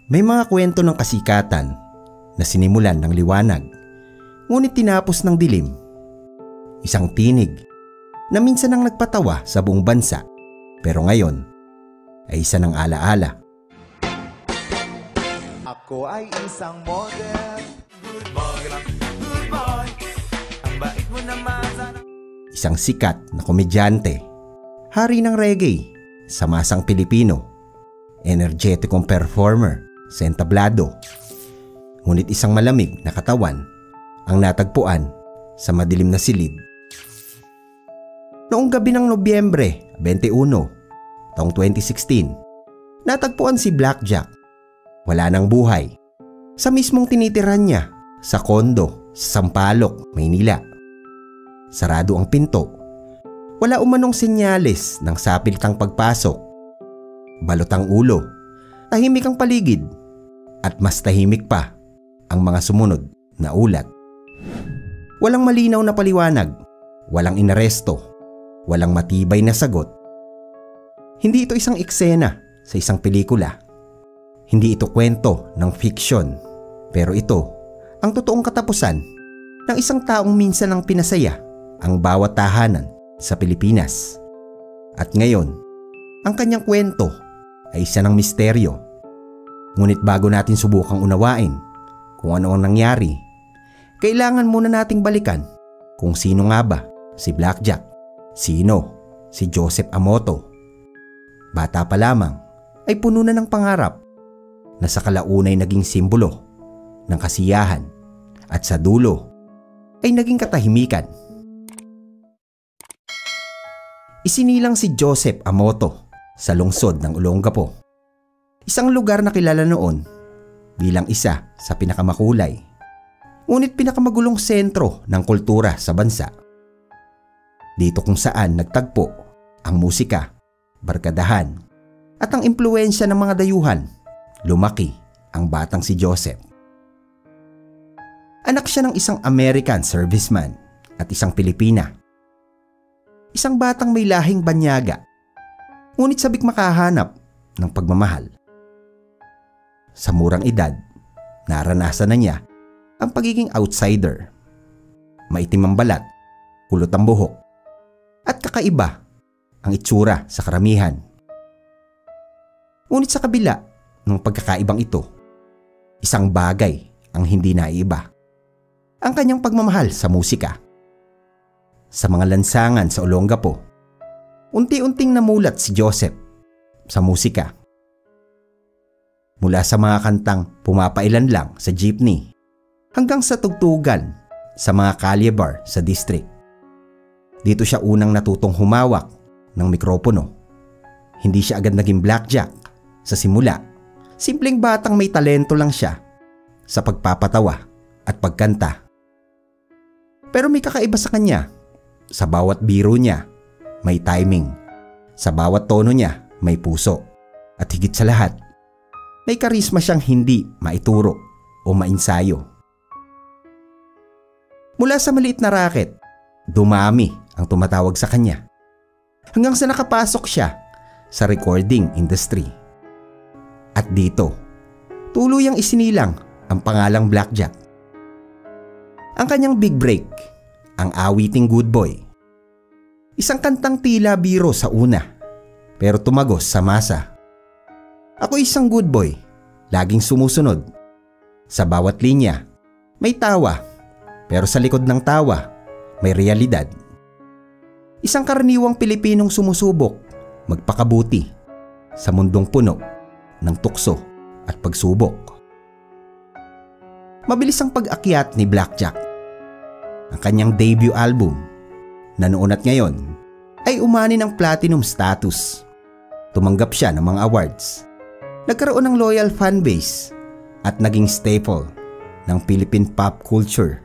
May mga kwento ng kasikatan na sinimulan ng liwanag, ngunit tinapos ng dilim. Isang tinig na minsan ang nagpatawa sa buong bansa, pero ngayon ay isa ng alaala. Ako ay isang model. Good boy, good boy. Ang bait mo naman sana. Isang sikat na komedyante, hari ng reggae sa masang Pilipino, energetikong performer sa entablado. Ngunit isang malamig na katawan ang natagpuan sa madilim na silid. Noong gabi ng Nobyembre 21, taong 2016, natagpuan si Blackjack. Wala nang buhay sa mismong tinitiran niya sa kondo sa Sampaloc, Maynila. Sarado ang pinto. Wala umanong senyales ng sapilitang pagpasok. Balot ang ulo. Tahimik ang paligid. At mas tahimik pa ang mga sumunod na ulat. Walang malinaw na paliwanag. Walang inaresto. Walang matibay na sagot. Hindi ito isang eksena sa isang pelikula. Hindi ito kwento ng fiksyon. Pero ito ang totoong katapusan ng isang taong minsan ang pinasaya ang bawat tahanan sa Pilipinas. At ngayon, ang kanyang kwento ay isa ng misteryo. Ngunit bago natin subukang unawain kung ano ang nangyari, kailangan muna nating balikan kung sino nga ba si Blackjack. Sino si Joseph Amoto. Bata pa lamang ay puno na ng pangarap na sa kalaunay naging simbolo ng kasiyahan at sa dulo ay naging katahimikan. Isinilang si Joseph Amoto sa lungsod ng Olongapo. Isang lugar na kilala noon bilang isa sa pinakamakulay, ngunit pinakamagulong sentro ng kultura sa bansa. Dito kung saan nagtagpo ang musika, barkadahan at ang impluwensya ng mga dayuhan, lumaki ang batang si Joseph. Anak siya ng isang American serviceman at isang Pilipina. Isang batang may lahing banyaga, ngunit sabik makahanap ng pagmamahal. Sa murang edad, naranasan na niya ang pagiging outsider. Maitim ang balat, kulot ang buhok, at kakaiba ang itsura sa karamihan. Ngunit sa kabila ng pagkakaibang ito, isang bagay ang hindi naiiba. Ang kanyang pagmamahal sa musika. Sa mga lansangan sa Olongapo, unti-unting namulat si Joseph sa musika. Mula sa mga kantang pumapailan lang sa jeepney hanggang sa tugtugan sa mga kalye bar sa district. Dito siya unang natutong humawak ng mikropono. Hindi siya agad naging Blackjack sa simula. Simpleng batang may talento lang siya sa pagpapatawa at pagkanta. Pero may kakaiba sa kanya. Sa bawat biro niya, may timing. Sa bawat tono niya, may puso. At higit sa lahat, may karisma siyang hindi maituro o mainsayo. Mula sa maliit na racket, dumami ang tumatawag sa kanya. Hanggang sa nakapasok siya sa recording industry. At dito, tuluyang isinilang ang pangalang Blackjack. Ang kanyang big break, ang awiting Good Boy. Isang kantang tila biro sa una, pero tumagos sa masa. Ako isang good boy, laging sumusunod. Sa bawat linya, may tawa, pero sa likod ng tawa, may realidad. Isang karaniwang Pilipinong sumusubok, magpakabuti, sa mundong puno ng tukso at pagsubok. Mabilis ang pag-akyat ni Blackjack. Ang kanyang debut album, na noon at ngayon, ay umani ng platinum status. Tumanggap siya ng mga awards. Nagkaroon ng loyal fanbase at naging staple ng Philippine pop culture.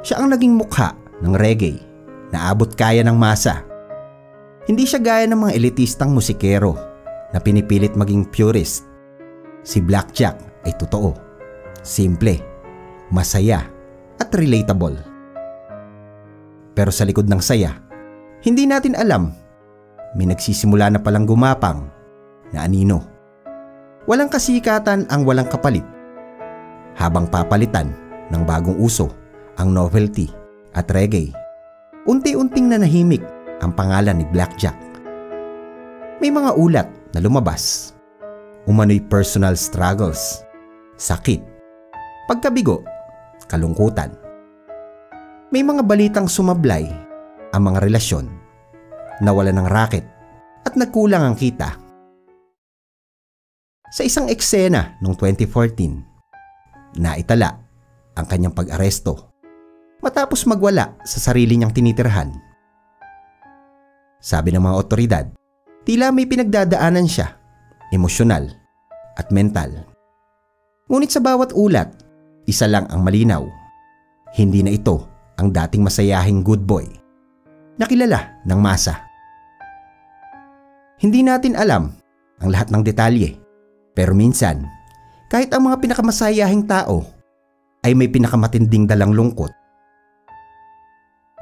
Siya ang naging mukha ng reggae na abot kaya ng masa. Hindi siya gaya ng mga elitistang musikero na pinipilit maging purist. Si Blackjack ay totoo, simple, masaya at relatable. Pero sa likod ng saya, hindi natin alam, may nagsisimula na palang gumapang na anino. Walang kasikatan ang walang kapalit. Habang papalitan ng bagong uso ang novelty at reggae, unti-unting nanahimik ang pangalan ni Blackjack. May mga ulat na lumabas. Umano'y personal struggles, sakit, pagkabigo, kalungkutan. May mga balitang sumablay ang mga relasyon, nawala ng raket at nagkulang ang kita. Sa isang eksena noong 2014, naitala ang kanyang pag-aresto matapos magwala sa sarili niyang tinitirhan. Sabi ng mga otoridad, tila may pinagdadaanan siya, emosyonal at mental. Ngunit sa bawat ulat, isa lang ang malinaw. Hindi na ito ang dating masayahing good boy na kilala ng masa. Hindi natin alam ang lahat ng detalye, pero minsan, kahit ang mga pinakamasayahing tao ay may pinakamatinding dalang lungkot.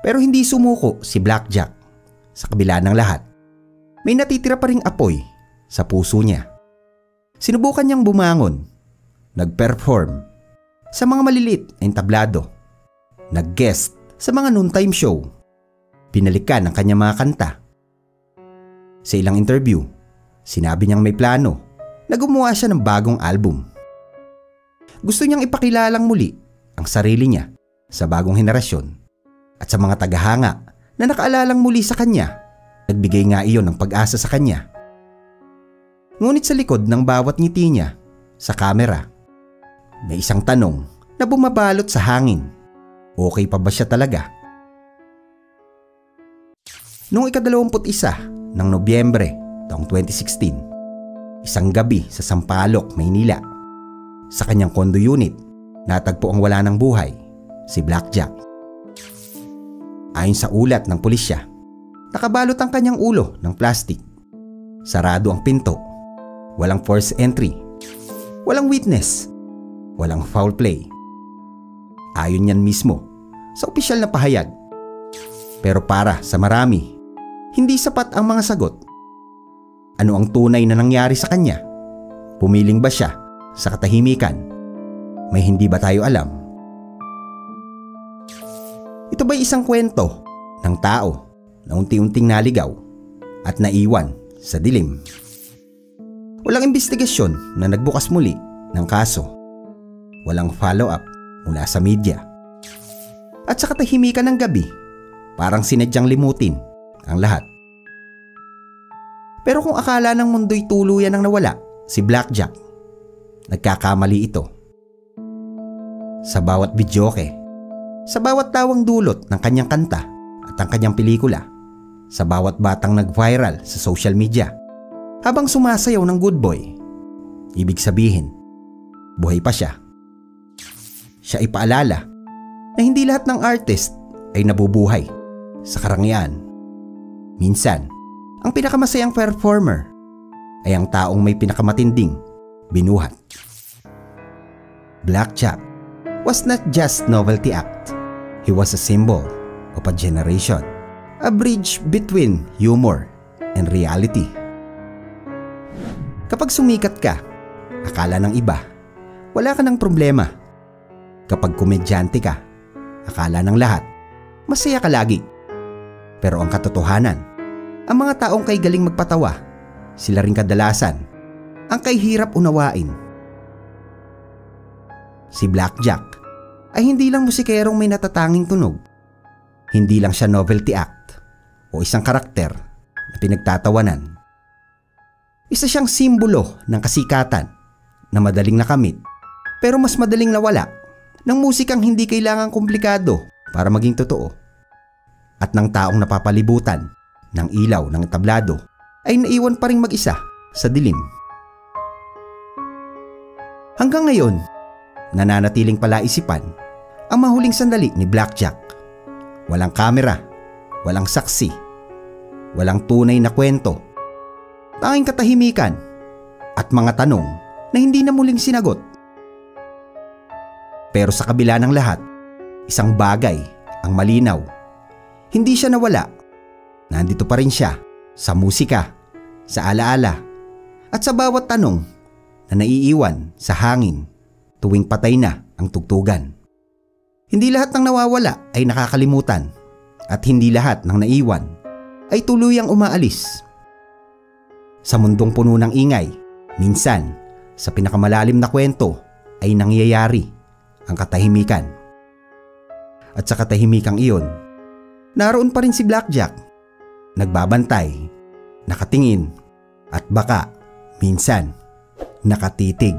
Pero hindi sumuko si Blackjack. Sa kabila ng lahat, may natitira pa ring apoy sa puso niya. Sinubukan niyang bumangon, nag-perform sa mga maliliit na entablado, nag-guest sa mga noontime show, pinalikan ang kanyang mga kanta. Sa ilang interview, sinabi niyang may plano na gumawa siya ng bagong album. Gusto niyang ipakilalang muli ang sarili niya sa bagong henerasyon at sa mga tagahanga na nakaalalang muli sa kanya. Nagbigay nga iyon ng pag-asa sa kanya. Ngunit sa likod ng bawat ngiti niya sa kamera, may isang tanong na bumabalot sa hangin. Okay pa ba siya talaga? Noong ika-21 ng Nobyembre taong 2016, isang gabi sa Sampaloc, Maynila, sa kanyang condo unit, natagpo ang wala ng buhay, si Blackjack. Ayon sa ulat ng pulisya, nakabalot ang kanyang ulo ng plastik. Sarado ang pinto. Walang forced entry. Walang witness. Walang foul play. Ayon yan mismo sa opisyal na pahayag. Pero para sa marami, hindi sapat ang mga sagot. Ano ang tunay na nangyari sa kanya? Pumiling ba siya sa katahimikan? May hindi ba tayo alam? Ito ba'y isang kwento ng tao na unti-unting naligaw at naiwan sa dilim? Walang investigasyon na nagbukas muli ng kaso. Walang follow-up mula sa media. At sa katahimikan ng gabi, parang sinadyang limutin ang lahat. Pero kung akala ng mundo'y tuluyan ang nawala si Blackjack, nagkakamali ito. Sa bawat videoke, sa bawat tawang dulot ng kanyang kanta at ang kanyang pelikula, sa bawat batang nag-viral sa social media habang sumasayaw ng good boy, ibig sabihin, buhay pa siya. Siya ay paalala na hindi lahat ng artist ay nabubuhay sa karangyaan. Minsan, ang pinakamasayang performer ay ang taong may pinakamatinding binuhat. Blackjack was not just novelty act. He was a symbol of a generation, a bridge between humor and reality. Kapag sumikat ka, akala ng iba, wala ka ng problema. Kapag komedyante ka, akala ng lahat, masaya ka lagi. Pero ang katotohanan, ang mga taong kay galing magpatawa, sila rin kadalasan ang kay hirap unawain. Si Blackjack ay hindi lang musikerong may natatanging tunog. Hindi lang siya novelty act o isang karakter na pinagtatawanan. Isa siyang simbolo ng kasikatan na madaling nakamit pero mas madaling nawala, ng musikang hindi kailangang komplikado para maging totoo, at ng taong napapalibutan ng ilaw ng tablado ay naiwan pa ring mag-isa sa dilim. Hanggang ngayon, nananatiling palaisipan ang mahuling sandali ni Blackjack. Walang kamera, walang saksi, walang tunay na kwento, tanging katahimikan at mga tanong na hindi na muling sinagot. Pero sa kabila ng lahat, isang bagay ang malinaw. Hindi siya nawala. Nandito pa rin siya sa musika, sa alaala, at sa bawat tanong na naiiwan sa hangin tuwing patay na ang tugtugan. Hindi lahat ng nawawala ay nakakalimutan at hindi lahat ng naiwan ay tuluyang umaalis. Sa mundong puno ng ingay, minsan sa pinakamalalim na kwento ay nangyayari ang katahimikan. At sa katahimikang iyon, naroon pa rin si Blackjack, nagbabantay, nakatingin at baka minsan nakatitig.